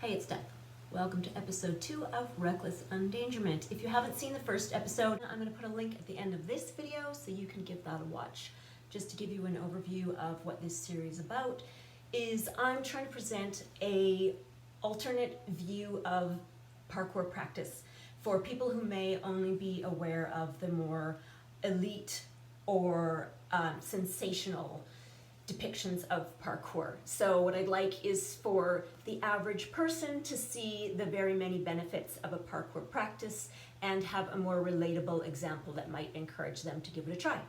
Hey, it's Deb. Welcome to episode 2 of Wreckless, Undangerment. If you haven't seen the first episode, I'm going to put a link at the end of this video so you can give that a watch. Just to give you an overview of what this series is about, is I'm trying to present a alternate view of parkour practice for people who may only be aware of the more elite or sensational depictions of parkour. So what I'd like is for the average person to see the very many benefits of a parkour practice and have a more relatable example that might encourage them to give it a try.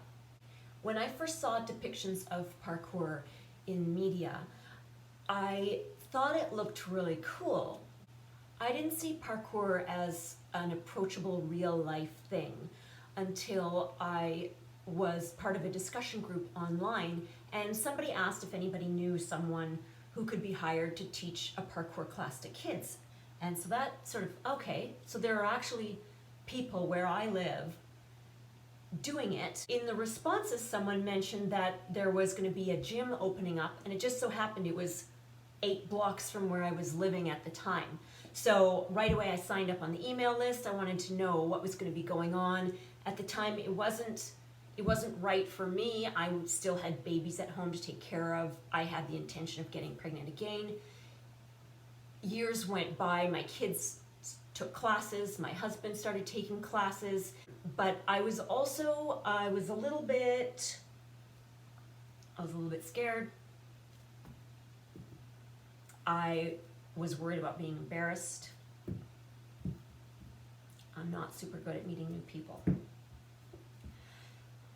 When I first saw depictions of parkour in media, I thought it looked really cool. I didn't see parkour as an approachable real life thing until I was part of a discussion group online, and somebody asked if anybody knew someone who could be hired to teach a parkour class to kids. And so that sort of, okay, so there are actually people where I live doing it. In the responses, someone mentioned that there was going to be a gym opening up, and it just so happened it was 8 blocks from where I was living at the time. So right away I signed up on the email list. I wanted to know what was going to be going on. At the time it wasn't right for me. I still had babies at home to take care of. I had the intention of getting pregnant again. Years went by, my kids took classes, my husband started taking classes, but I was a little bit scared. I was worried about being embarrassed. I'm not super good at meeting new people.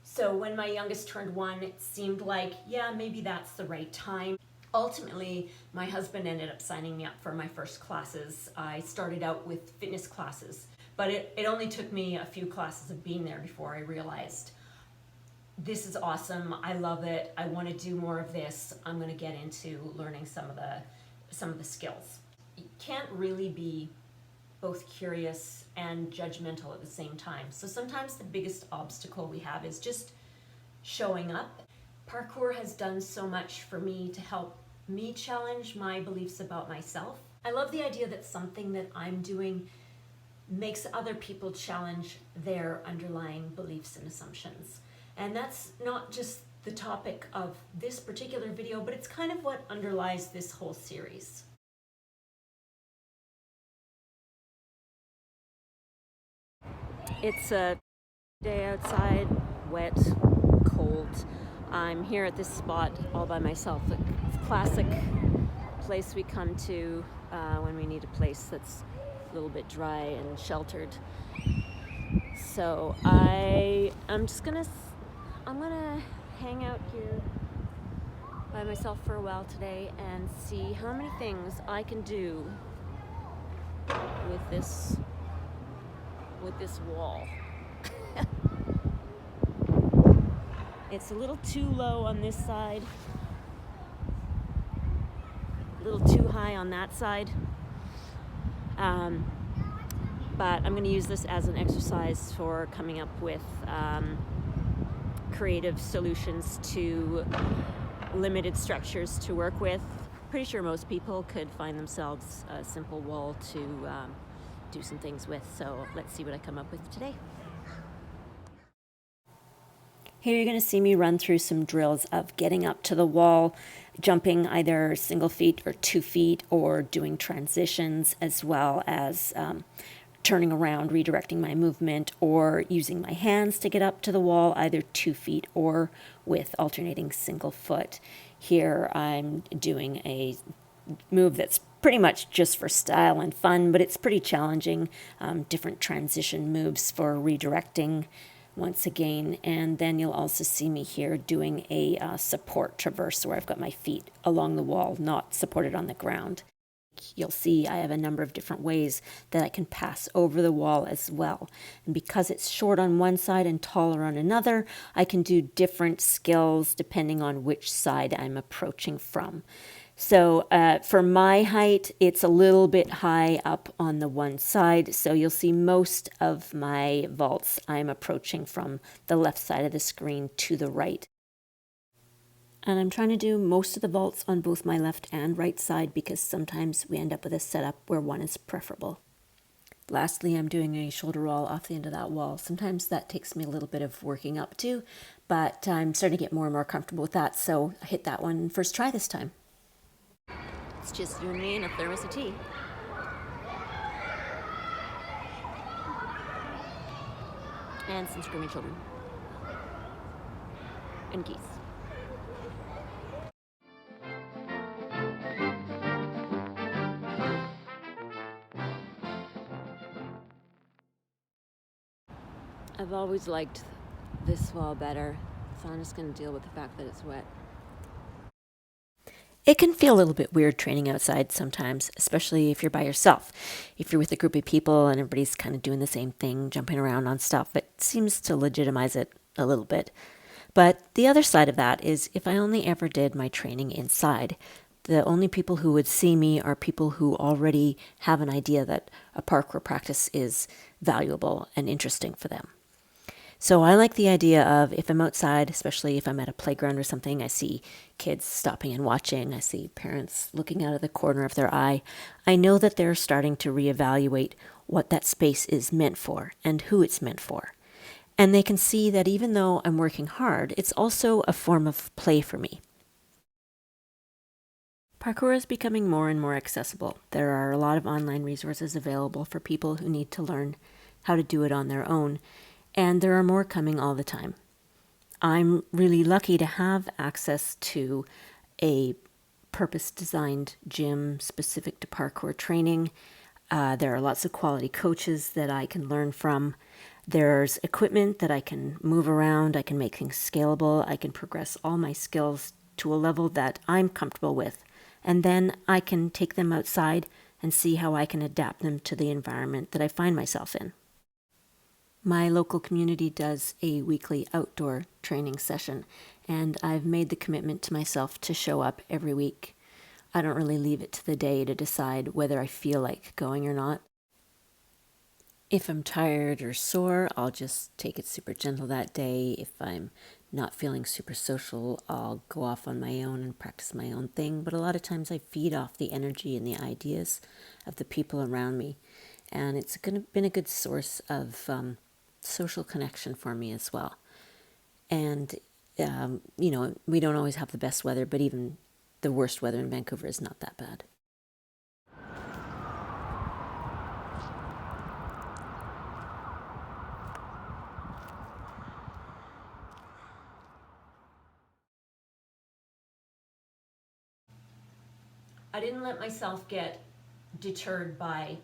So when my youngest turned 1, it seemed like, yeah, maybe that's the right time. Ultimately, my husband ended up signing me up for my first classes. I started out with fitness classes, but it only took me a few classes of being there before I realized, this is awesome, I love it, I want to do more of this, I'm going to get into learning some of the skills. You can't really be both curious and judgmental at the same time. So sometimes the biggest obstacle we have is just showing up. Parkour has done so much for me to help me challenge my beliefs about myself. I love the idea that something that I'm doing makes other people challenge their underlying beliefs and assumptions. And that's not just the topic of this particular video, but it's kind of what underlies this whole series. It's a day outside, wet, cold. I'm here at this spot all by myself. The classic place we come to when we need a place that's a little bit dry and sheltered. So I'm gonna hang out here by myself for a while today and see how many things I can do with this wall. It's a little too low on this side, a little too high on that side, but I'm going to use this as an exercise for coming up with creative solutions to limited structures to work with. Pretty sure most people could find themselves a simple wall to do some things with, so let's see what I come up with today. Here you're going to see me run through some drills of getting up to the wall, jumping either single feet or 2 feet, or doing transitions, as well as turning around, redirecting my movement, or using my hands to get up to the wall, either 2 feet or with alternating single foot. Here I'm doing a move that's pretty much just for style and fun, but it's pretty challenging. Different transition moves for redirecting once again, and then you'll also see me here doing a support traverse where I've got my feet along the wall, not supported on the ground. You'll see I have a number of different ways that I can pass over the wall as well. And because it's short on one side and taller on another, I can do different skills depending on which side I'm approaching from. So for my height, it's a little bit high up on the one side. So you'll see most of my vaults I'm approaching from the left side of the screen to the right. And I'm trying to do most of the vaults on both my left and right side because sometimes we end up with a setup where one is preferable. Lastly, I'm doing a shoulder roll off the end of that wall. Sometimes that takes me a little bit of working up to, but I'm starting to get more and more comfortable with that, so I hit that one first try this time. It's just you and me and a thermos of tea. And some screaming children. And geese. I've always liked this wall better, so I'm just going to deal with the fact that it's wet. It can feel a little bit weird training outside sometimes, especially if you're by yourself. If you're with a group of people and everybody's kind of doing the same thing, jumping around on stuff, it seems to legitimize it a little bit. But the other side of that is if I only ever did my training inside, the only people who would see me are people who already have an idea that a parkour practice is valuable and interesting for them. So I like the idea of if I'm outside, especially if I'm at a playground or something, I see kids stopping and watching, I see parents looking out of the corner of their eye. I know that they're starting to reevaluate what that space is meant for and who it's meant for. And they can see that even though I'm working hard, it's also a form of play for me. Parkour is becoming more and more accessible. There are a lot of online resources available for people who need to learn how to do it on their own, and there are more coming all the time. I'm really lucky to have access to a purpose-designed gym specific to parkour training. There are lots of quality coaches that I can learn from. There's equipment that I can move around. I can make things scalable. I can progress all my skills to a level that I'm comfortable with. And then I can take them outside and see how I can adapt them to the environment that I find myself in. My local community does a weekly outdoor training session, and I've made the commitment to myself to show up every week. I don't really leave it to the day to decide whether I feel like going or not. If I'm tired or sore, I'll just take it super gentle that day. If I'm not feeling super social, I'll go off on my own and practice my own thing. But a lot of times I feed off the energy and the ideas of the people around me. And it's been a good source of social connection for me as well. And, we don't always have the best weather, but even the worst weather in Vancouver is not that bad. I didn't let myself get deterred by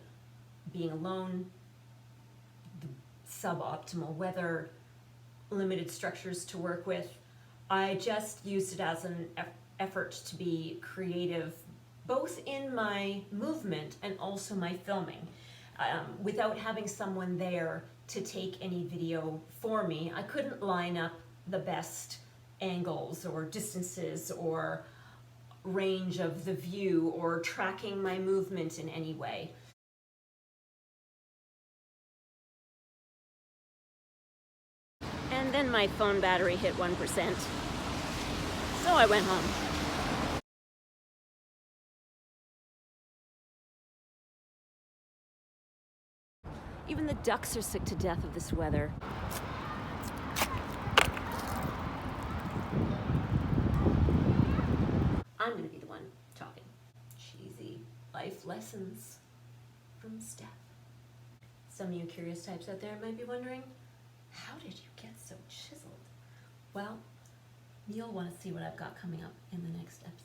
being alone, the suboptimal weather, limited structures to work with. I just used it as an effort to be creative, both in my movement and also my filming. Without having someone there to take any video for me, I couldn't line up the best angles or distances or range of the view or tracking my movement in any way. And then my phone battery hit 1%, so I went home. Even the ducks are sick to death of this weather. I'm going to be the one talking. Cheesy life lessons from Steph. Some of you curious types out there might be wondering, how did you get so chiseled? Well, you'll want to see what I've got coming up in the next episode.